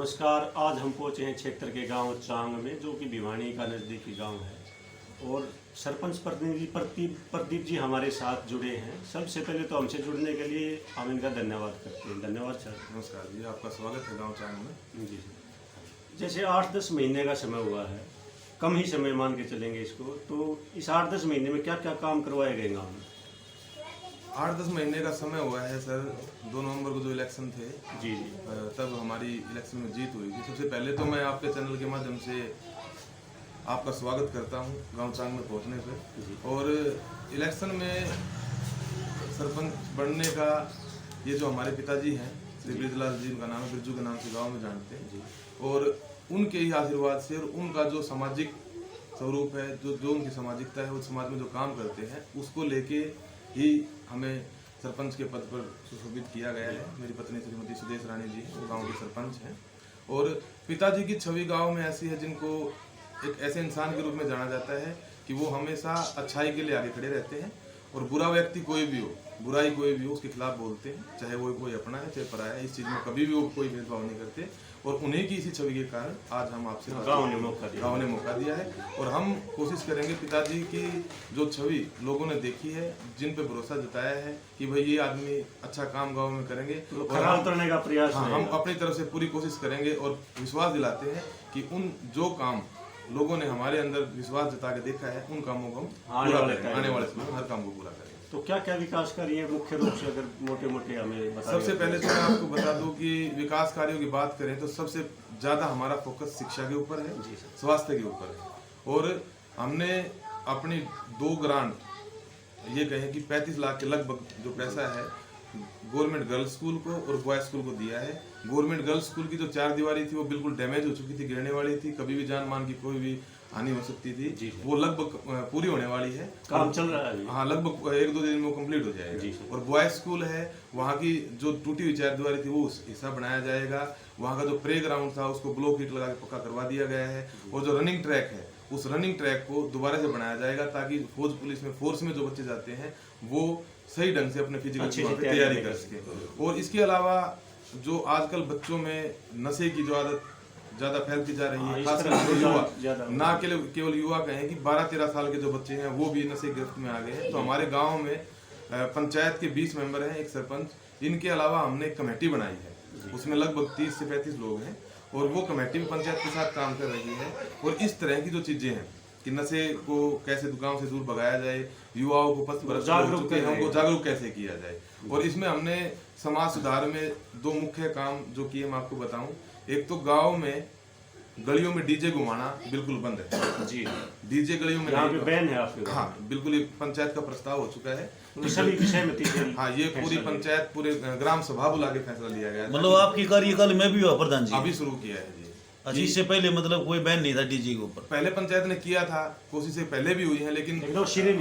नमस्कार। आज हम पहुंचे हैं क्षेत्र के गांव चांग में, जो कि भिवानी का नज़दीकी गांव है। और सरपंच प्रतिनिधि प्रदीप जी हमारे साथ जुड़े हैं। सबसे पहले तो हमसे जुड़ने के लिए हम इनका धन्यवाद करते हैं। धन्यवाद सर। नमस्कार जी, आपका स्वागत है गांव चांग में। जी सर। जैसे 8-10 महीने का समय हुआ है, कम ही समय मान के चलेंगे इसको, तो इस 8-10 महीने में क्या क्या काम करवाए गए गाँव में? 8-10 महीने का समय हुआ है सर। 2 नवंबर को जो इलेक्शन थे जी जी, तब हमारी इलेक्शन में जीत हुई थी। सबसे पहले तो मैं आपके चैनल के माध्यम से आपका स्वागत करता हूं गांव चांग में पहुंचने पे। और इलेक्शन में सरपंच बनने का ये जो हमारे पिताजी हैं, श्री ब्रिजलाल जी, उनका नाम है, बिरजू के नाम से गाँव में जानते हैं। और उनके ही आशीर्वाद से और उनका जो सामाजिक स्वरूप है, जो उनकी सामाजिकता है, उस समाज में जो काम करते हैं उसको लेके ही हमें सरपंच के पद पर सुशोभित किया गया है। मेरी पत्नी श्रीमती सुदेश रानी जी वो गांव के सरपंच हैं। और पिताजी की छवि गांव में ऐसी है जिनको एक ऐसे इंसान के रूप में जाना जाता है कि वो हमेशा अच्छाई के लिए आगे खड़े रहते हैं। और बुरा व्यक्ति कोई भी हो, बुराई कोई भी हो, उसके खिलाफ बोलते हैं, चाहे वो कोई अपना है चाहे पराया है। इस चीज़ में कभी भी वो कोई भेदभाव नहीं करते। और उन्हीं की इसी छवि के कारण आज हम आपसे गाँव ने मौका दिया है। और हम कोशिश करेंगे पिताजी की जो छवि लोगों ने देखी है, जिन पे भरोसा जताया है कि भाई ये आदमी अच्छा काम गाँव में करेंगे, तो खरा उतरने का प्रयास हम अपनी तरफ से पूरी कोशिश करेंगे। और विश्वास दिलाते हैं कि उन जो काम लोगों ने हमारे अंदर विश्वास जता के देखा है, उन कामों को हम आने वाले समय में हर काम को पूरा करेंगे। तो क्या क्या विकास कार्य है मुख्य रूप से, अगर मोटे मोटे हमें बताइए? सबसे पहले तो मैं आपको बता दूं कि विकास कार्यों की बात करें तो सबसे ज़्यादा हमारा फोकस शिक्षा के ऊपर है, स्वास्थ्य के ऊपर है। और हमने अपनी 2 ग्रांट ये कहें कि 35 लाख के लगभग जो पैसा है गवर्नमेंट गर्ल्स स्कूल को और बॉयज स्कूल को दिया है। गवर्नमेंट गर्ल्स स्कूल की जो 4 दीवारी थी वो बिल्कुल डैमेज हो चुकी थी, गिरने वाली थी, कभी भी जान मान की कोई भी हानि हो सकती थी। वो लगभग पूरी होने वाली है, काम चल रहा है। हाँ, लगभग 1-2 दिन में वो कंप्लीट हो जाएगा। और बॉयज स्कूल है, वहाँ की जो टूटी हुई 4 दीवारी थी वो हिस्सा बनाया जाएगा। वहाँ का जो प्ले ग्राउंड था उसको ब्लॉक हीट लगा के पक्का करवा दिया गया है। और जो रनिंग ट्रैक है उस रनिंग ट्रैक को दोबारा से बनाया जाएगा, ताकि फौज पुलिस में फोर्स में जो बच्चे जाते हैं वो सही ढंग से अपने फिजिकल तैयारी कर सके। और इसके अलावा जो आजकल बच्चों में नशे की जो आदत ज्यादा फैलती जा रही है, खासकर युवा, ना केवल युवा कहें कि 12-13 साल के जो बच्चे हैं वो भी नशे गिरफ्त में आ गए हैं। तो हमारे गांव में पंचायत के 20 मेंबर हैं, एक सरपंच। इनके अलावा हमने एक कमेटी बनाई है, उसमें लगभग 30 से 35 लोग हैं। और वो कमेटी भी पंचायत के साथ काम कर रही है। और इस तरह की जो चीजें हैं कि नशे को कैसे गांव से दूर भगाया जाए, युवाओं को जागरूक कैसे किया जाए। और इसमें हमने समाज सुधार में 2 मुख्य काम जो किए मैं आपको बताऊं। एक तो गांव में गलियों में डीजे घुमाना बिल्कुल बंद है जी। डीजे गलियों में यहाँ पे बैन है आपके? हाँ बिल्कुल, ये पंचायत का प्रस्ताव हो चुका है। तो सभी विषय में हाँ, ये पूरी पंचायत पूरे ग्राम सभा बुला के फैसला लिया गया। मतलब आपकी कार्यकाल में भी हुआ प्रधान जी? अभी शुरू किया है जी। अच्छा, इससे पहले मतलब कोई बैन नहीं था डीजे के ऊपर? पहले पंचायत ने किया था, कोशिशें पहले भी हुई हैं, लेकिन वो सिरे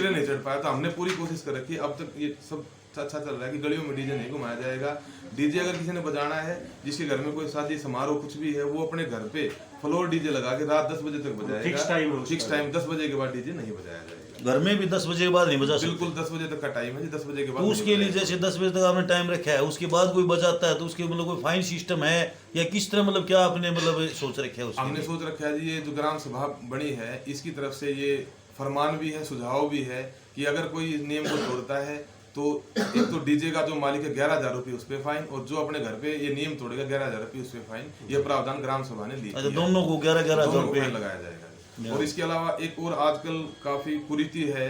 नहीं चढ़ पाया। तो हमने पूरी कोशिश कर रखी है। अब तक ये सब अच्छा चल रहा है कि गलियों में डीजे नहीं घुमाया जाएगा। डीजे अगर किसी ने बजाना है, जिसके घर में कोई शादी समारोह कुछ भी है, वो अपने घर पे फ्लोर डीजे लगा के रात 10 बजे तक बजाएगा। फिक्स टाइम 10 बजे के बाद डीजे नहीं बजाया जाएगा। घर में भी 10 बजे के बाद नहीं बजा सकते? बिल्कुल 10 बजे तक का टाइम है जी, 10 बजे के बाद। तो उसके लिए जैसे 10 बजे तक आपने टाइम रखा है, उसके बाद कोई बजाता है तो उसके मतलब कोई फाइन सिस्टम है या किस तरह, मतलब क्या आपने मतलब सोच रखा है? हमने सोच रखा है जी, ये जो ग्राम सभा बनी है इसकी तरफ से ये फरमान भी है, सुझाव भी है कि अगर कोई नियम को तोड़ता है तो एक तो डीजे का जो मालिक है 11,000 रुपये उस पर फाइन, और जो अपने घर पे ये नियम तोड़ेगा 11,000 रुपये उस पर फाइन। ये प्रावधान ग्राम सभा ने लिया। अच्छा, दोनों को 11,000 रुपये लगाया जाएगा। और इसके अलावा एक और आजकल काफी कुरीति है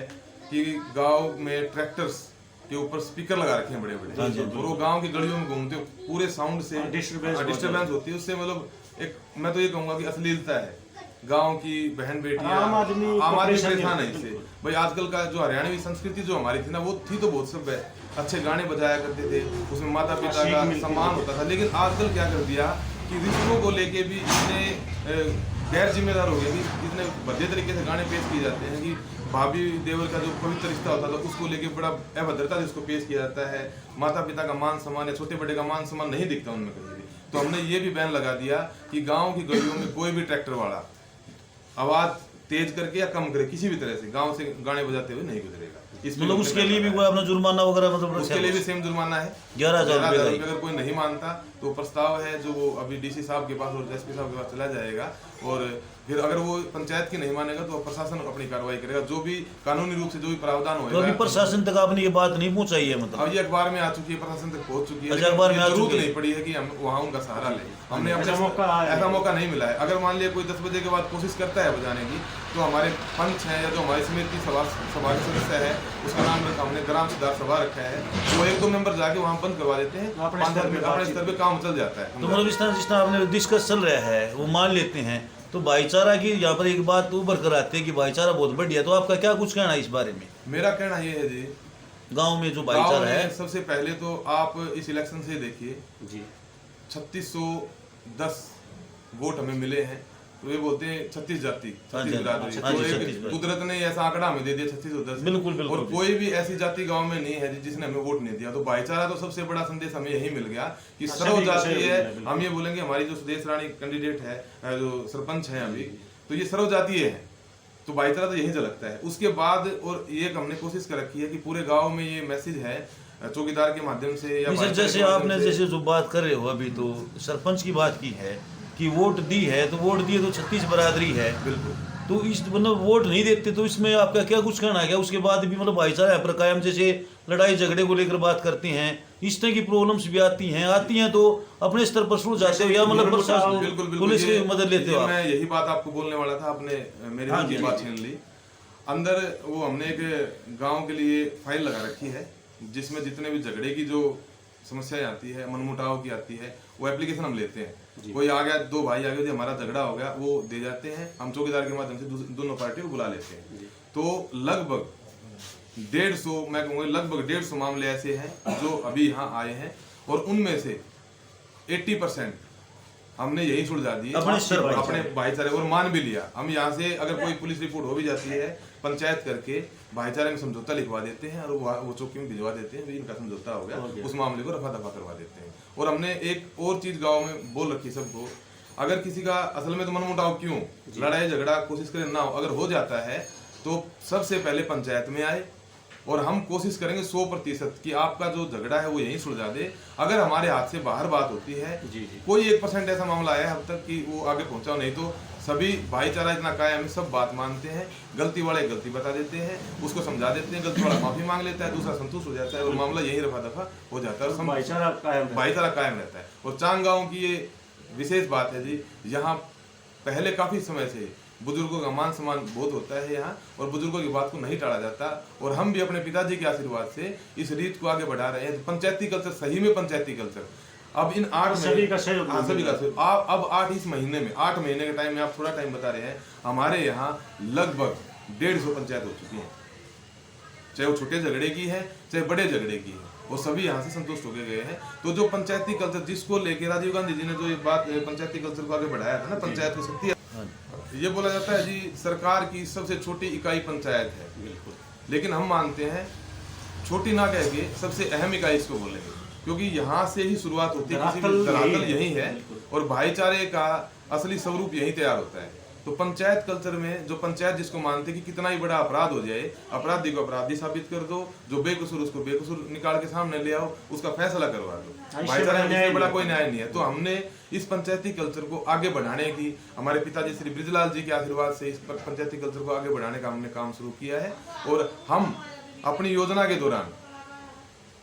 कि गांव में ट्रैक्टर्स के ऊपर स्पीकर लगा रखे हैं बड़े बड़े, और वो गांव की गलियों में घूमते पूरे साउंड से डिस्टर्बेंस होती है। उससे मतलब एक मैं तो ये कहूंगा कि अश्लीलता है। गांव की बहन बेटियां, आम आदमी परेशान है इससे। भाई आजकल का जो हरियाणवी संस्कृति जो हमारी थी ना, वो थी तो बहुत सब है, अच्छे गाने बजाया करते थे, उसमें माता पिता का सम्मान होता था। लेकिन आजकल क्या कर दिया कि रिश्तों को लेके भी इतने गैर जिम्मेदार हो गए कि इतने भद्दे तरीके से गाने पेश किए जाते हैं कि भाभी देवर का जो पवित्र रिश्ता होता था उसको लेके बड़ा अभद्रता से उसको पेश किया जाता है। माता पिता का मान सम्मान या छोटे बड़े का मान सम्मान नहीं दिखता उनमें कहीं भी। तो हमने ये भी बैन लगा दिया कि गाँव की गलियों में कोई भी ट्रैक्टर वाला आवाज तेज करके या कम करे किसी भी तरह से गांव से गाने बजाते हुए नहीं गुजरेगा। इसमें मतलब उसके लिए भी है। कोई अपना जुर्माना वगैरह मतलब उसके लिए भी सेम जुर्माना है 11,000 रुपये का ही। अगर कोई नहीं मानता तो प्रस्ताव है जो वो अभी डीसी साहब के पास और एसपी साहब के पास चला जाएगा, और फिर अगर वो पंचायत की नहीं मानेगा तो प्रशासन अपनी कार्रवाई करेगा, जो भी कानूनी रूप से जो भी प्रावधान तो अभी होगा। प्रशासन तक आपने ये बात नहीं पहुंचाई है मतलब? अब ये अखबार में आ चुकी है, प्रशासन तक पहुंच चुकी है, अच्छा, लेकिन अखबार में ये आ जरूरत चुकी है। नहीं पड़ी है कि हम वहाँ उनका सहारा लें। हमने अपने ऐसा मौका नहीं मिला है। अगर मान लिया कोई 10 बजे के बाद कोशिश करता है बजाने की, तो हमारे पंच हैं या जो हमारी समिति सभा के सदस्य है, उसका नाम रखा हमने ग्राम सुधार सभा रखा है, वो 1-2 मेंबर जाके वहाँ बंद करवा देते हैं, अपने स्तर पे काम चल जाता है। तो मतलब जिस तरह आपने डिस्कस चल रहा है वो मान लेते हैं, तो भाईचारा की यहाँ पर एक बात उभर कर आती है कि भाईचारा बहुत बढ़िया, तो आपका क्या कुछ कहना है इस बारे में? मेरा कहना ये है जी, गांव में जो गाँव भाईचारा है, में सबसे पहले तो आप इस इलेक्शन से देखिए जी 3610 वोट हमें मिले हैं, तो ये बोलते हैं 36 जाति, हाँ 36 जी, बिरादरी, हाँ तो जी, एक 36 बिरादरी। कुदरत ने ऐसा आंकड़ा हमें दे दिया 3610। बिल्कुल बिल्कुल। और कोई भी ऐसी जाति गांव में नहीं है जिसने हमें वोट नहीं दिया। तो भाईचारा तो सबसे बड़ा संदेश हमें यही मिल गया कि हाँ, सर्व सभी का जाति सहयोग है। मिला, बिल्कुल। हम ये बोलेंगे हमारी जो सुदेश रानी कैंडिडेट है, जो सरपंच है अभी, तो ये सर्व जातीय है, तो भाईचारा तो यही झलकता है। उसके बाद और ये हमने कोशिश कर रखी है कि पूरे गाँव में ये मैसेज है चौकीदार के माध्यम से या नहीं सर, भाईचारे जैसे के माध्यम आपने से। जैसे जो बात कर रहे हो अभी, तो सरपंच की बात की है कि वोट दी है, तो वोट दिए तो 36 बरादरी है, बिल्कुल तो इस मतलब वोट नहीं देते, तो इसमें आपका क्या कुछ कहना है? क्या उसके बाद भी मतलब भाईचारा पर कायम, जैसे लड़ाई झगड़े को लेकर बात करते हैं, इस तरह की प्रॉब्लम्स भी आती हैं तो अपने स्तर पर सुलझ जाते हो या मतलब प्रशासन बिल्कुल बिल्कुल पुलिस की ये- मदद लेते हो ये आप? मैं यही बात आपको बोलने वाला था, आपने मेरी हाँ मुंह की जी, बात जी। छीन ली। अंदर वो हमने एक गांव के लिए फाइल लगा रखी है, जिसमें जितने भी झगड़े की जो समस्याएं आती है, मनमुटाव की आती है, वो एप्लीकेशन हम लेते हैं। कोई आ गया, 2 भाई आ गए, हमारा झगड़ा हो गया, वो दे जाते हैं, हम चौकीदार के माध्यम से दोनों पार्टी को बुला लेते हैं। तो लगभग 150, मैं कहूँगा लगभग 150 मामले ऐसे हैं जो अभी यहाँ आए हैं, और उनमें से 80% हमने यही सुलझा दिए अपने स्तर पर। अपने भाईचारे, और मान भी लिया। हम यहाँ से अगर कोई पुलिस रिपोर्ट हो भी जाती है, पंचायत करके भाईचारे में समझौता लिखवा देते हैं, और वो चौकी में भिजवा देते हैं, इनका समझौता हो गया, उस मामले को रफा दफा करवा देते हैं। और हमने एक और चीज गाँव में बोल रखी सबको, अगर किसी का असल में तो मनमुटाव क्यों, लड़ाई झगड़ा कोशिश करें ना हो, अगर हो जाता है तो सबसे पहले पंचायत में आए, और हम कोशिश करेंगे 100% कि आपका जो झगड़ा है वो यहीं सुलझा दे। अगर हमारे हाथ से बाहर बात होती है, कोई 1% ऐसा मामला आया है अब तक कि वो आगे पहुंचा, नहीं तो सभी भाईचारा इतना कायम है, सब बात मानते हैं, गलती वाले गलती बता देते हैं, उसको समझा देते हैं, गलती वाला माफी मांग लेता है, दूसरा संतुष्ट हो जाता है, और मामला यही रफा दफा हो जाता है, और भाईचारा कायम रहता है। और चांग गाँव की ये विशेष बात है जी, यहाँ पहले काफी समय से बुजुर्गों का मान सम्मान बहुत होता है यहाँ, और बुजुर्गों की बात को नहीं टाला जाता, और हम भी अपने पिताजी के आशीर्वाद से इस रीत को आगे बढ़ा रहे हैं। पंचायती कल्चर, सही में पंचायती कल्चर, अब इन 8 सभी का सहयोग, सभी का सहयोग। अब 8 इस महीने में, 8 महीने के टाइम में, आप थोड़ा टाइम बता रहे हैं, हमारे यहाँ लगभग 150 पंचायत हो चुकी है, चाहे वो छोटे झगड़े की है चाहे बड़े झगड़े की है, वो सभी यहाँ से संतुष्ट होके गए हैं। तो जो पंचायती कल्चर जिसको लेके राजीव गांधी जी ने जो ये बात पंचायती कल्चर को आगे बढ़ाया था ना, पंचायत को शक्ति, ये बोला जाता है जी सरकार की सबसे छोटी इकाई पंचायत है, बिल्कुल, लेकिन हम मानते हैं छोटी ना कह के सबसे अहम इकाई इसको बोलेंगे, क्योंकि यहाँ से ही शुरुआत होती है, किसी भी धरातल यही है, और भाईचारे का असली स्वरूप यही तैयार होता है। तो पंचायत कल्चर में जो पंचायत जिसको मानते हैं कि कितना ही बड़ा अपराध हो जाए, अपराधी को अपराधी साबित कर दो, जो बेकसूर उसको बेकसूर निकाल के सामने ले आओ, उसका फैसला करवा दो। भाईचारा में बड़ा कोई न्याय नहीं है। तो हमने इस पंचायती कल्चर को आगे बढ़ाने की, हमारे पिताजी श्री ब्रिजलाल जी के आशीर्वाद से इस पंचायती कल्चर को आगे बढ़ाने का हमने काम शुरू किया है, और हम अपनी योजना के दौरान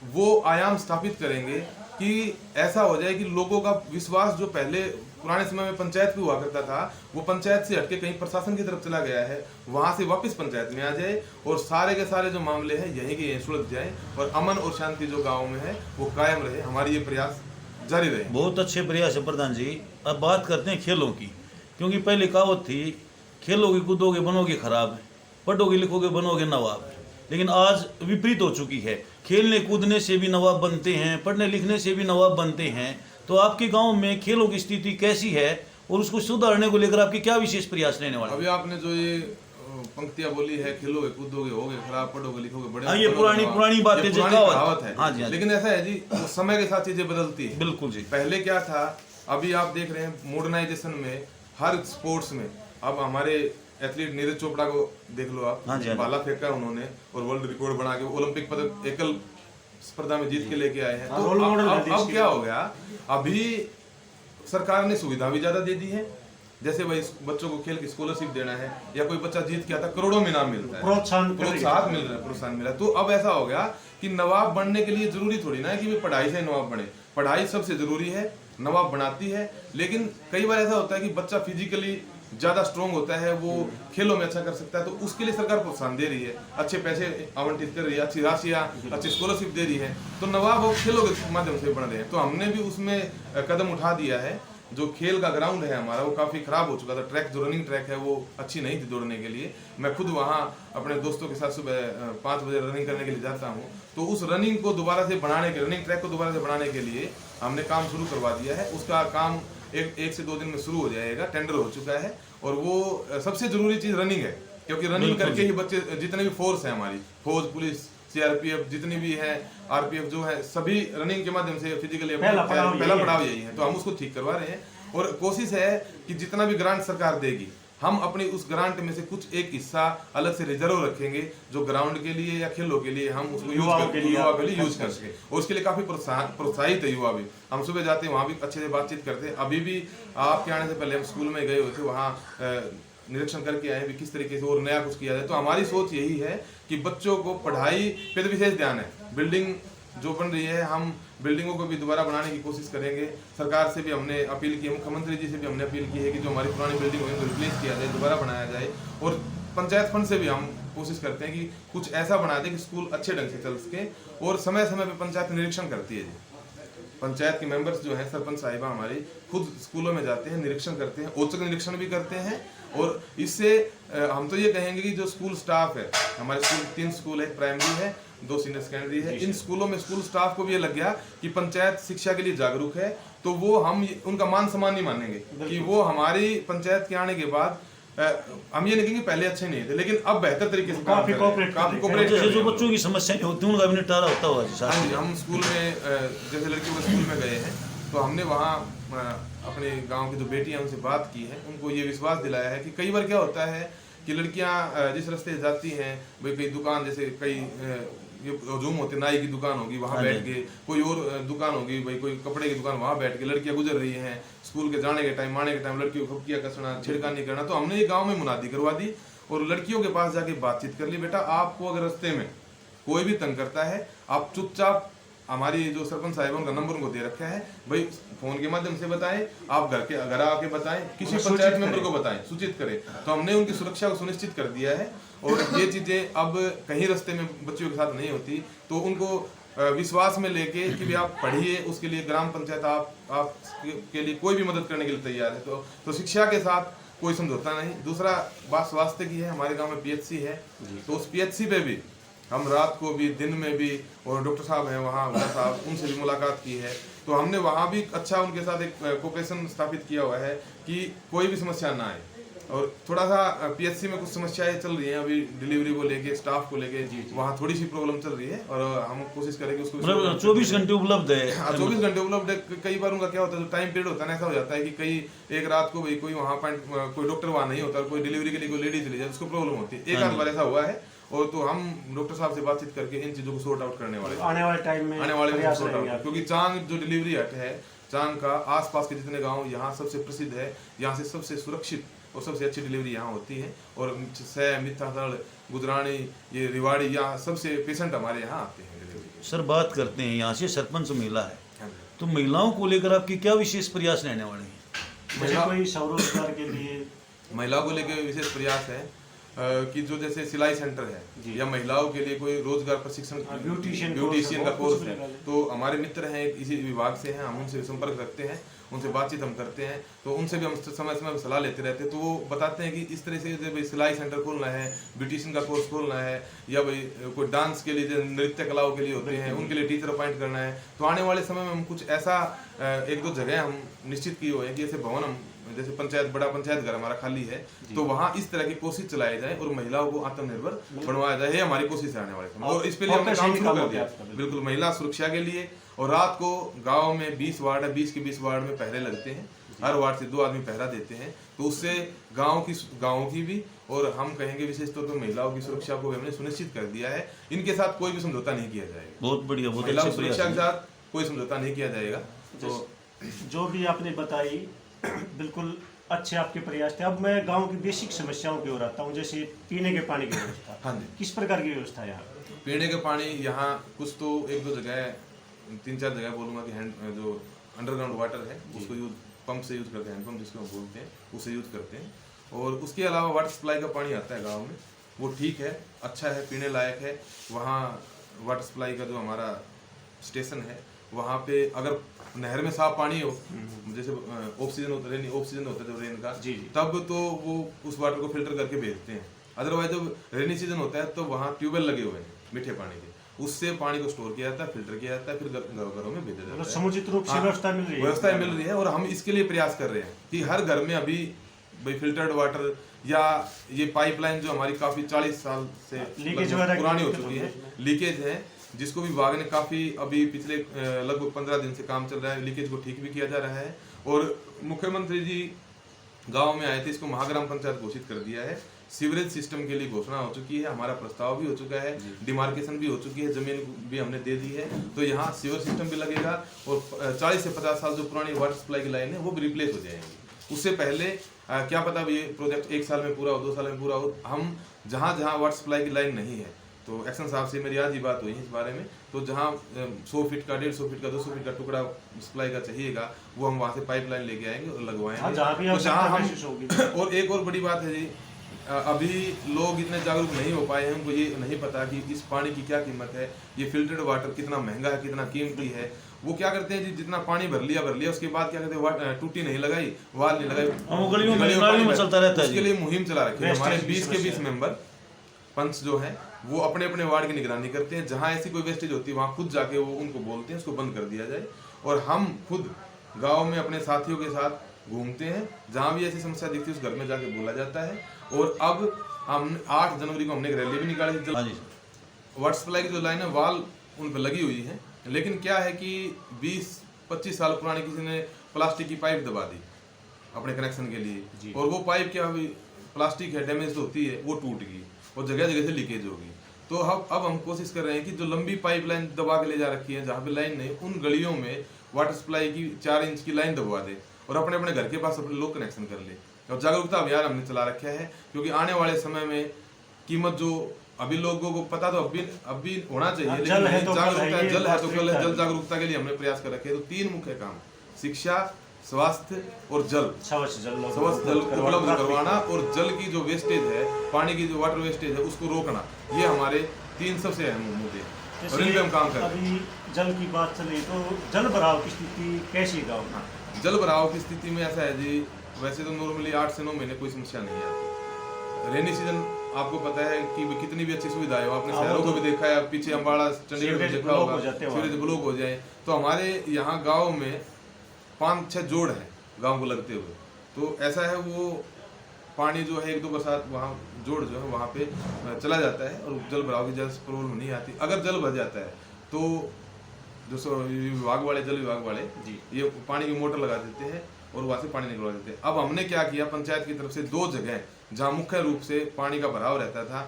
वो आयाम स्थापित करेंगे कि ऐसा हो जाए कि लोगों का विश्वास जो पहले पुराने समय में पंचायत पे हुआ करता था, वो पंचायत से हटके कहीं प्रशासन की तरफ चला गया है, वहां से वापस पंचायत में आ जाए, और सारे के सारे जो मामले हैं यहीं के यहीं सुलझ जाए, और अमन और शांति जो गाँव में है वो कायम रहे। हमारी ये प्रयास जारी रहे। बहुत अच्छे प्रयास है प्रधान जी। अब बात करते हैं खेलों की, क्योंकि पहले कहावत थी, खेलोगे कूदोगे बनोगे खराब, पढ़ोगे लिखोगे बनोगे नवाब, लेकिन आज विपरीत हो चुकी है। खेलने कूदने से भी नवाब बनते हैं, पढ़ने लिखने से भी नवाब बनते हैं। तो आपके गांव में खेलों की स्थिति कैसी है, और उसको सुधारने को लेकर आपके क्या विशेष प्रयास लेने वाले? अभी आपने जो ये पंक्तियां बोली है, खेलोगे कूदोगे होगे खराब, पढ़ोगे लिखोगे बड़े, हाँ, ये पुरानी बातें, ये जो कहावत है। हाँ जी, हाँ जी। लेकिन ऐसा है जी, समय के साथ चीजें बदलती है। बिल्कुल जी। पहले क्या था, अभी आप देख रहे हैं मॉडर्नाइजेशन में हर स्पोर्ट्स में अब हमारे एथलीट नीरज चोपड़ा को देख लो आप, हाँ जी, हाँ जी। भाला फेंका उन्होंने और वर्ल्ड रिकॉर्ड बना के ओलंपिक पदक एकल स्पर्धा में जीत के लेके आए हैं। तो रोल मॉडल है देश अब के क्या हो गया, अभी सरकार ने सुविधा भी ज्यादा दे दी है, जैसे भाई बच्चों को खेल की स्कॉलरशिप देना है, या कोई बच्चा जीत के आता करोड़ों में इनाम मिलता है, प्रोत्साहन मिल रहा है, प्रोत्साहन मिला। तो अब ऐसा हो गया कि नवाब बनने के लिए जरूरी थोड़ी ना है कि वे पढ़ाई से नवाब बने, पढ़ाई सबसे जरूरी है, नवाब बनाती है। लेकिन कई बार ऐसा होता है कि बच्चा फिजिकली ज्यादा स्ट्रॉन्ग होता है, वो खेलों में अच्छा कर सकता है, तो उसके लिए सरकार प्रोत्साहन दे रही है, अच्छे पैसे आवंटित कर रही है, अच्छी राशियां, अच्छी स्कॉलरशिप दे रही है, तो नवाब अब खेलों के माध्यम से बढ़ रहे हैं। तो हमने भी उसमें कदम उठा दिया है। जो खेल का ग्राउंड है हमारा वो काफ़ी ख़राब हो चुका था, ट्रैक जो रनिंग ट्रैक है वो अच्छी नहीं थी दौड़ने के लिए। मैं खुद वहाँ अपने दोस्तों के साथ सुबह 5 बजे रनिंग करने के लिए जाता हूँ, तो उस रनिंग को दोबारा से बढ़ाने के, रनिंग ट्रैक को दोबारा से बढ़ाने के लिए हमने काम शुरू करवा दिया है। उसका काम एक से 2 दिन में शुरू हो जाएगा, टेंडर हो चुका है। और वो सबसे ज़रूरी चीज़ रनिंग है, क्योंकि रनिंग करके ही बच्चे, जितने भी फोर्स है हमारी, फौज, पुलिस, सीआरपीएफ, जितनी भी है, आरपीएफ जो है, सभी रनिंग के माध्यम से फिजिकली पहला पड़ाव यही है। तो हम उसको ठीक करवा रहे हैं और कोशिश है कि जितना भी ग्रांट सरकार देगी, हम अपनी उस ग्रांट में से कुछ एक हिस्सा अलग से रिजर्व रखेंगे, जो ग्राउंड के लिए या खेलों के लिए हम उसको युवा के लिए यूज कर सके। और उसके लिए काफी प्रोत्साहित है युवा भी। हम सुबह जाते हैं, वहाँ भी अच्छे से बातचीत करते हैं। अभी भी आपके आने से पहले हम स्कूल में गए हुए थे, वहाँ निरीक्षण करके आए भी किस तरीके से और नया कुछ किया जाए। तो हमारी सोच यही है कि बच्चों को पढ़ाई पे तो विशेष ध्यान है। बिल्डिंग जो बन रही है, हम बिल्डिंगों को भी दोबारा बनाने की कोशिश करेंगे। सरकार से भी हमने अपील की है, मुख्यमंत्री जी से भी हमने अपील की है कि जो हमारी पुरानी बिल्डिंग है उनको रिप्लेस किया जाए, दोबारा बनाया जाए। और पंचायत फंड से भी हम कोशिश करते हैं कि कुछ ऐसा बना दें कि स्कूल अच्छे ढंग से चल सके। और समय समय पर पंचायत निरीक्षण करती है जी, पंचायत के मेंबर्स जो हैं, सरपंच साहिबा हमारी खुद स्कूलों में जाते हैं, निरीक्षण करते हैं, औचक निरीक्षण भी करते हैं। और इससे हम तो ये कहेंगे कि जो स्कूल स्टाफ है, हमारे स्कूल 3 स्कूल है, प्राइमरी है, 2 सीनियर सेकेंडरी है, इन स्कूलों में स्कूल स्टाफ को भी ये लग गया कि पंचायत शिक्षा के लिए जागरूक है। तो वो हम उनका मान सम्मान नहीं मानेंगे कि वो हमारी पंचायत के आने के बाद, हम ये नहीं कहेंगे पहले अच्छे नहीं थे, लेकिन अब बेहतर तरीके से काफी कोऑपरेट जैसे जो बच्चों की समस्याएं होती हैं उनका भी निपटारा होता हुआ जी। हाँ जी, हम स्कूल में जैसे लड़कियों के स्कूल में गए हैं, तो हमने वहाँ अपने गांव की जो बेटियां उनसे बात की है, उनको ये विश्वास दिलाया है कि कई बार क्या होता है कि लड़कियां जिस रास्ते जाती हैं, भाई कई दुकान, जैसे कई ये हजूम होते, नाई की दुकान होगी वहाँ बैठ के, कोई और दुकान होगी, भाई कोई कपड़े की दुकान, वहाँ बैठ के लड़कियां गुजर रही हैं, स्कूल के जाने के टाइम, आने के टाइम लड़कियों को खपकियाँ कसना, छिड़कानी करना। तो हमने ये गाँव में मुनादी करवा दी और लड़कियों के पास जाके बातचीत कर ली, बेटा आपको अगर रास्ते में कोई भी तंग करता है, आप चुपचाप, हमारी जो सरपंच साहिब उनका नंबर उनको दे रखा है, भाई फोन के माध्यम से बताएं, आप घर आके बताएं, किसी पंचायत मेंबर को बताएं, सूचित करें। तो हमने उनकी सुरक्षा को सुनिश्चित कर दिया है। और ये चीजें अब कहीं रास्ते में बच्चों के साथ नहीं होती, तो उनको विश्वास में लेके कि भी आप पढ़िए, उसके लिए ग्राम पंचायत आप के लिए कोई भी मदद करने के लिए तैयार है। तो शिक्षा के साथ कोई समझौता नहीं। दूसरा बात स्वास्थ्य की है, हमारे गाँव में PHC है, तो उस PHC पे भी हम रात को भी, दिन में भी, और डॉक्टर साहब हैं वहाँ, साहब, उनसे भी मुलाकात की है। तो हमने वहाँ भी अच्छा उनके साथ एक कोऑपरेशन स्थापित किया हुआ है कि कोई भी समस्या ना आए। और थोड़ा सा PHC में कुछ समस्याएं चल रही हैं अभी, डिलीवरी को लेके, स्टाफ को लेके, वहाँ थोड़ी सी प्रॉब्लम चल रही है और हम कोशिश करेंगे उसको। 24 घंटे उपलब्ध है। हाँ, 24 घंटे उपलब्ध है। कई बार उनका क्या होता है, जो टाइम पीरियड होता है ना, ऐसा हो जाता है कि कई एक रात को भाई कोई वहाँ कोई डॉक्टर वहाँ नहीं होता, कोई डिलीवरी के लिए कोई लेडी चली जाए, उसको प्रॉब्लम होती है। एक आध बार ऐसा हुआ है। और तो हम डॉक्टर साहब से बातचीत करके इन चीजों को सॉर्ट आउट करने वाले, आने वाले टाइम में सॉर्ट आउट, क्योंकि चांग जो डिलीवरी हट है, चांग का आसपास के जितने गांव यहाँ सबसे प्रसिद्ध है, यहाँ से सबसे सुरक्षित और सबसे अच्छी डिलीवरी यहाँ होती है। और सह, मिथाथल, गुजरानी, ये रिवाड़ी, यहाँ सबसे पेशेंट हमारे यहाँ आते हैं डिलीवरी। सर बात करते हैं, यहाँ से सरपंच महिला है, तो महिलाओं को लेकर आपके क्या विशेष प्रयास रहने वाले हैं? कोई स्वरोजगार के लिए महिलाओं को लेकर विशेष प्रयास है कि जो जैसे सिलाई सेंटर है, या महिलाओं के लिए कोई रोजगार प्रशिक्षण, ब्यूटिशियन का कोर्स है, तो हमारे मित्र हैं इसी विभाग से हैं, हम उनसे संपर्क रखते हैं, उनसे बातचीत हम करते हैं। तो उनसे भी हम समय समय पर सलाह लेते रहते हैं। तो वो बताते हैं कि इस तरह से भाई सिलाई सेंटर खोलना है, ब्यूटिशियन का कोर्स खोलना है, या भाई कोई डांस के लिए, जो नृत्य कलाओं के लिए होते हैं, उनके लिए टीचर अपॉइंट करना है। तो आने वाले समय में हम कुछ ऐसा 1-2 जगह हम निश्चित किए हुए हैं कि ऐसे भवन, हम जैसे पंचायत, बड़ा पंचायत घर हमारा खाली है, तो वहाँ इस तरह की कोशिश चलाई जाए और महिलाओं को आत्मनिर्भर बनवाया जाए। ये हमारी कोशिश है आने वाले समय। और इस पे हमने काम शुरू कर दिया, बिल्कुल महिला सुरक्षा के लिए। और रात को गांव में 20 वार्ड है, 20 के 20 वार्ड में पहरे लगते हैं, हर वार्ड से 2 आदमी पहरा देते हैं, तो उससे गाँव की भी और हम कहेंगे विशेष तौर पर महिलाओं की सुरक्षा को हमने सुनिश्चित कर दिया है। इनके साथ कोई भी समझौता नहीं किया जाएगा। बहुत बढ़िया, बहुत महिलाओं अच्छे की सुरक्षा प्रयास के हैं। साथ कोई समझौता नहीं किया जाएगा। तो जो भी आपने बताई बिल्कुल अच्छे आपके प्रयास थे। अब मैं गांव की बेसिक समस्याओं की ओर आता हूँ, जैसे पीने के पानी की व्यवस्था। हाँ जी, किस प्रकार की व्यवस्था है यहाँ? पीने के पानी यहाँ कुछ तो 1-2 जगह, 3-4 जगह बोलूँगा कि हैंड जो अंडरग्राउंड वाटर है उसको यूज पंप से यूज करते हैं, हैंडपम्प जिसको हम बोलते हैं, उसे यूज करते हैं। और उसके अलावा वाटर सप्लाई का पानी आता है गाँव में, वो ठीक है, अच्छा है, पीने लायक है। वहाँ वाटर सप्लाई का जो हमारा स्टेशन है वहाँ पे अगर नहर में साफ पानी हो, जैसे ऑक्सीजन होता है, ऑक्सीजन होता है जब रेन का, तब तो वो उस वाटर को फिल्टर करके भेजते हैं। अदरवाइज जब रेनी सीजन होता है तो वहाँ ट्यूबवेल लगे हुए हैं मीठे पानी के, उससे पानी को स्टोर किया जाता है, फिल्टर किया जाता है, फिर घरों में भेजा जाता है। समुचित रूप से व्यवस्था मिल रही है? व्यवस्था मिल रही है और हम इसके लिए प्रयास कर रहे हैं कि हर घर में अभी भाई फिल्टर्ड वाटर या ये पाइपलाइन जो हमारी काफी 40 साल से पुरानी हो चुकी है, लीकेज है, जिसको विभाग ने काफी अभी पिछले लगभग 15 दिन से काम चल रहा है, लीकेज को ठीक भी किया जा रहा है। और मुख्यमंत्री जी गांव में आए थे, इसको महाग्राम पंचायत घोषित कर दिया है। सीवरेज सिस्टम के लिए घोषणा हो चुकी है, हमारा प्रस्ताव भी हो चुका है, डिमार्केशन भी हो चुकी है, जमीन भी हमने दे दी है। तो यहाँ सीवर सिस्टम भी लगेगा और 40 से 50 साल जो पुरानी वाटर सप्लाई की लाइन है वो भी रिप्लेस हो जाएंगी। उससे पहले क्या पता ये प्रोजेक्ट 1 साल में पूरा हो, 2 साल में पूरा हो। हम जहाँ जहाँ वाटर सप्लाई की लाइन नहीं है, तो एक्शन साहब से मेरी आज ही बात हुई है इस बारे में, तो जहाँ 100 फीट का, 150 फीट का, 200 फीट का टुकड़ा सप्लाई का चाहिएगा, वो हम वहाँ से पाइपलाइन लेके आएंगे और लगवाएंगे। तो जहाँ हम और एक और बड़ी बात है जी, अभी लोग इतने जागरूक नहीं हो पाए हैं, उनको ये नहीं पता कि इस पानी की क्या कीमत है, ये फिल्टर्ड वाटर कितना महंगा है, कितना कीमती है। वो क्या करते हैं जी, जितना पानी भर लिया उसके बाद क्या कहते हैं, टूटी नहीं लगाई, वाल नहीं लगाई, गलियों में चलता रहता है। उसके लिए मुहिम चला रखी है। हमारे 20 के 20 मेंबर पंच जो है वो अपने अपने वार्ड की निगरानी करते हैं। जहाँ ऐसी कोई वेस्टेज होती है वहाँ खुद जाके वो उनको बोलते हैं उसको बंद कर दिया जाए। और हम खुद गाँव में अपने साथियों के साथ घूमते हैं, जहाँ भी ऐसी समस्या दिखती है उस घर में जाके बोला जाता है। और अब हम 8 जनवरी को हमने एक रैली भी निकाली थी। वाटर सप्लाई की जो लाइन है वाल उन पर लगी हुई है, लेकिन क्या है कि 20-25 साल पुरानी किसी ने प्लास्टिक की पाइप दबा दी अपने कनेक्शन के लिए, और वो पाइप क्या अभी प्लास्टिक है, डैमेज होती है, वो टूट गई और जगह जगह से लीकेज होगी। तो अब हम कोशिश कर रहे हैं कि जो लंबी पाइपलाइन दबा के ले जा रखी है, जहाँ पे लाइन नहीं, उन गलियों में वाटर सप्लाई की 4 इंच की लाइन दबवा दे और अपने अपने घर के पास अपने लोग कनेक्शन कर ले। और जागरूकता अभियान हमने चला रखा है, क्योंकि आने वाले समय में कीमत जो अभी लोगों को पता तो अभी होना चाहिए, लेकिन जल है तो जागरूकता, जल है तो कल है, जल जागरूकता के लिए हमने प्रयास कर रखे हैं। तो 3 मुख्य काम, शिक्षा, स्वास्थ्य और जल, स्वच्छ जल उपलब्ध करवाना और जल की जो वेस्टेज है, पानी की जो वाटर वेस्टेज है उसको रोकना, ये हमारे 3 सबसे अहम मुद्दे हैं और इन पे हम काम कर रहे हैं। अभी जल की बात चले तो जल भराव की स्थिति कैसी गाँव में? जल भराव की स्थिति में ऐसा है जी, वैसे तो नॉर्मली 8 से 9 महीने कोई समस्या नहीं आती। रेनी सीजन आपको पता है कि कितनी भी अच्छी सुविधा है, आपने शहरों को भी देखा है, पीछे अम्बाड़ा चंडीगढ़ में देखा होगा, सीवरेज ब्लॉक हो जाए। तो हमारे यहाँ गाँव में 5-6 जोड़ है गांव को लगते हुए, तो ऐसा है वो पानी जो है 1-2 बरसात वहाँ जोड़ जो है वहाँ पे चला जाता है और जल भराव की जल प्रॉब्लम नहीं आती। अगर जल भर जाता है तो जो विभाग वाले, जल विभाग वाले ये पानी की मोटर लगा देते हैं और वहाँ से पानी निकलवा देते हैं। अब हमने क्या किया, पंचायत की तरफ से 2 जगह जहाँ मुख्य रूप से पानी का भराव रहता था,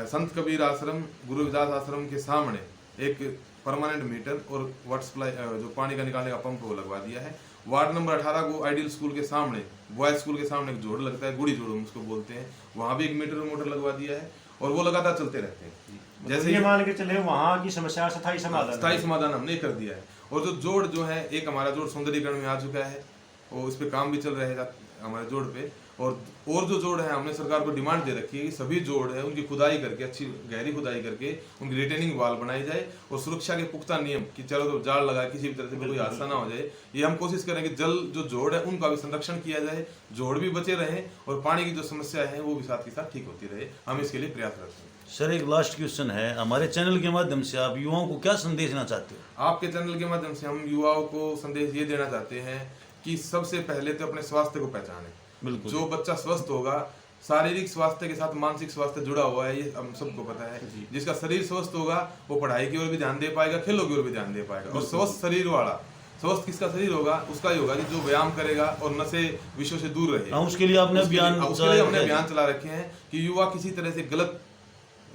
संत कबीर आश्रम, गुरु रविदास आश्रम के सामने एक परमानेंट मीटर और वाटर सप्लाई जो पानी का निकालने का पंप वो लगवा दिया है। वार्ड नंबर 18 को आइडियल स्कूल के सामने, बॉयज स्कूल के सामने एक जोड़ लगता है, गुड़ी जोड़ हम उसको बोलते हैं, वहाँ भी 1 मीटर मोटर लगवा दिया है और वो लगातार चलते रहते हैं। जैसे ये मान के चले वहाँ की समस्या स्थायी समाधान हमने कर दिया है। और जो जोड़ जो है, एक हमारा जोड़ सौंदर्यीकरण में आ चुका है और उस पर काम भी चल रहेगा हमारे जोड़ पे। और जो जोड़ है हमने सरकार को डिमांड दे रखी है कि सभी जोड़ है उनकी खुदाई करके, अच्छी गहरी खुदाई करके उनकी रिटेनिंग वाल बनाई जाए और सुरक्षा के पुख्ता नियम कि चलो तो जाल लगा किसी भी तरह से कोई हादसा ना हो जाए। ये हम कोशिश करें कि जल जो जोड़ है उनका भी संरक्षण किया जाए, जोड़ भी बचे रहे और पानी की जो समस्या है वो भी साथ के साथ ठीक होती रहे। हम इसके लिए प्रयास करते हैं। सर एक लास्ट क्वेश्चन है, हमारे चैनल के माध्यम से आप युवाओं को क्या संदेश देना चाहते हो? आपके चैनल के माध्यम से हम युवाओं को संदेश ये देना चाहते हैं कि सबसे पहले तो अपने स्वास्थ्य को पहचानें। बिल्कुल, जो बच्चा स्वस्थ होगा, शारीरिक स्वास्थ्य के साथ मानसिक स्वास्थ्य जुड़ा हुआ है, ये हम सबको पता है। जिसका शरीर स्वस्थ होगा वो पढ़ाई की ओर भी ध्यान दे पाएगा, खेलों की ओर भी ध्यान दे पाएगा। और स्वस्थ शरीर वाला स्वस्थ किसका शरीर होगा, उसका ही होगा जो व्यायाम करेगा और नशे विषयों से दूर रहे। हाँ, उसके लिए आपने उसके लिए अभियान हमने अभियान चला रखे हैं कि युवा किसी तरह से गलत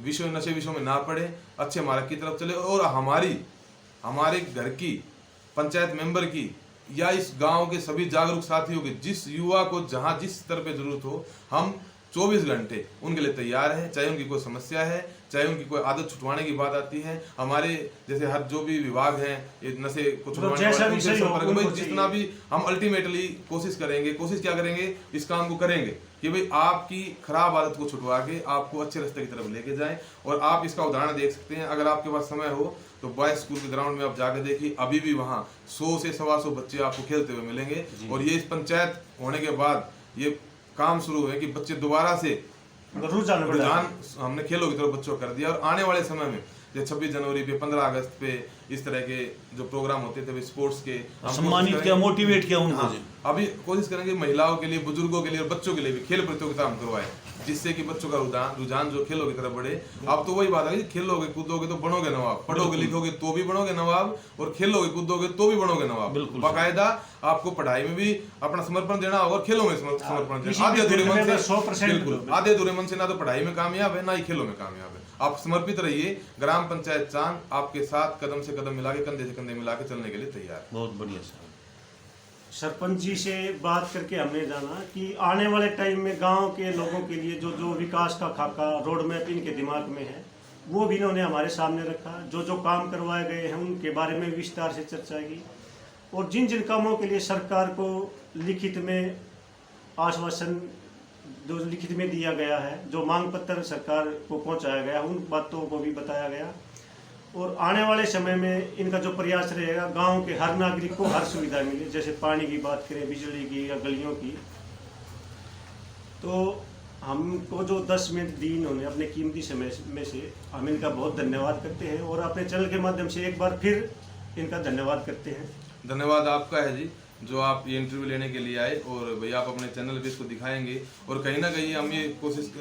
विषय नशे विषयों में ना पड़े, अच्छे मार्ग की तरफ चले। और हमारे घर की, पंचायत मेंबर की या इस गांव के सभी जागरूक साथियों के, जिस युवा को जहां जिस स्तर पे जरूरत हो, हम 24 घंटे उनके लिए तैयार हैं। चाहे उनकी कोई समस्या है, चाहे उनकी कोई आदत छुटवाने की बात आती है, हमारे जैसे हर जो भी विभाग हैं ये नशे को छुटवाने वाले, उनसे संपर्क में जितना भी हम अल्टीमेटली कोशिश करेंगे। कोशिश क्या करेंगे, इस काम को करेंगे कि भाई आपकी खराब आदत को छुटवा के आपको अच्छे रास्ते की तरफ लेके जाएं। और आप इसका उदाहरण देख सकते हैं, अगर आपके पास समय हो तो बॉयज स्कूल के ग्राउंड में आप जाकर देखिए, अभी भी वहाँ 100 से 125 बच्चे आपको खेलते हुए मिलेंगे। और ये इस पंचायत होने के बाद ये काम शुरू है कि बच्चे दोबारा से रुझान हमने खेलों की तरफ बच्चों को कर दिया। और आने वाले समय में जैसे 26 जनवरी पे, 15 अगस्त पे इस तरह के जो प्रोग्राम होते थे स्पोर्ट्स के, सम्मानित किया, मोटिवेट किया उनको। हाँ, अभी कोशिश करेंगे महिलाओं के लिए, बुजुर्गों के लिए और बच्चों के लिए भी खेल प्रतियोगिता हम करवाएं, जिससे कि बच्चों का रुझान जो खेलों की तरफ बढ़े। अब तो वही बात है कि खेलोगे कूदोगे तो बनोगे नवाब, पढ़ोगे लिखोगे तो भी बनोगे नवाब, और खेलोगे कूदोगे तो भी बनोगे नवाब। बाकायदा आपको पढ़ाई में भी अपना समर्पण देना होगा और खेलों में समर्पण देना। आधे अधूरे मन से, बिल्कुल आधे अधूरे मन से ना तो पढ़ाई में कामयाब है, ना ही खेलों में कामयाब है। आप समर्पित रहिए। ग्राम पंचायत चांग आपके साथ कदम से कदम मिला के, कंधे से कंधे मिला के चलने के लिए तैयार है। बहुत बढ़िया सर। सरपंच जी से बात करके हमने जाना कि आने वाले टाइम में गांव के लोगों के लिए जो जो विकास का खाका, रोड मैप इनके दिमाग में है, वो भी इन्होंने हमारे सामने रखा। जो जो काम करवाए गए हैं उनके बारे में विस्तार से चर्चा की, और जिन जिन कामों के लिए सरकार को लिखित में आश्वासन जो लिखित में दिया गया है, जो मांग पत्र सरकार को पहुंचाया गया, उन बातों को भी बताया गया। और आने वाले समय में इनका जो प्रयास रहेगा, गांव के हर नागरिक को हर सुविधा मिले, जैसे पानी की बात करें, बिजली की या गलियों की। तो हमको जो 10 मिनट दी इन्होंने अपने कीमती समय में से, हम इनका बहुत धन्यवाद करते हैं और अपने चैनल के माध्यम से एक बार फिर इनका धन्यवाद करते हैं। धन्यवाद आपका है जी, जो आप ये इंटरव्यू लेने के लिए आए, और भैया आप अपने चैनल पे इसको दिखाएंगे। और कहीं ना कहीं हम ये कोशिश,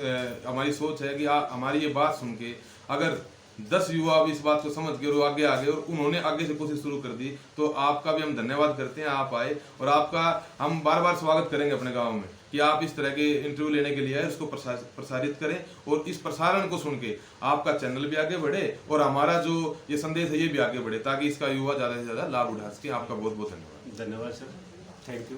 हमारी सोच है कि हमारी ये बात सुन के अगर 10 युवा भी इस बात को समझ के और आगे और उन्होंने आगे से कोशिश शुरू कर दी, तो आपका भी हम धन्यवाद करते हैं। आप आए और आपका हम बार बार स्वागत करेंगे अपने गांव में कि आप इस तरह के इंटरव्यू लेने के लिए आए, उसको प्रसारित करें। और इस प्रसारण को सुन के आपका चैनल भी आगे बढ़े और हमारा जो ये संदेश है ये भी आगे बढ़े, ताकि इसका युवा ज़्यादा से ज़्यादा लाभ उठा सके। आपका बहुत बहुत धन्यवाद। धन्यवाद सर, थैंक यू।